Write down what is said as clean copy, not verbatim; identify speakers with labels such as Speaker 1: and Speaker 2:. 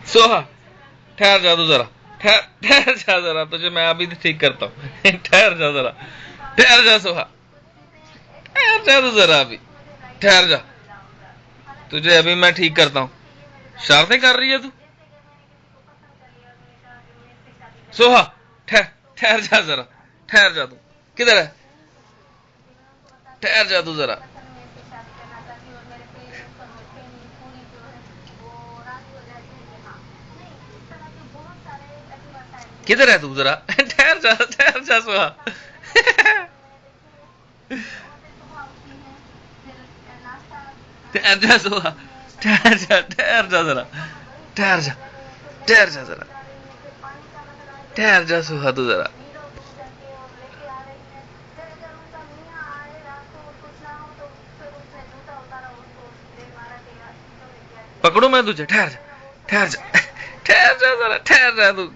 Speaker 1: सोहा, ठहर जा तू जरा। ठहर ठहर जा जरा, तुझे मैं अभी ठीक करता हूँ। ठहर जा जरा, ठहर जा सोहा, ठहर जा तू जरा अभी, ठहर जा, तुझे अभी मैं ठीक करता हूँ। शरारतें कर रही है तू। सोहा, ठहर, ठहर जा जरा, ठहर जा तू। किधर है? ठहर जा तू जरा। किधर है तू जरा? ठहर जा सोहा। ठहर जा सोहा, ठहर जा जरा, ठहर जा, ठहर जा जरा, ठहर जा सोहा तू जरा। पकड़ू मैं तुझे? ठहर जा, ठहर जा, ठहर जा जरा, ठहर जा तू।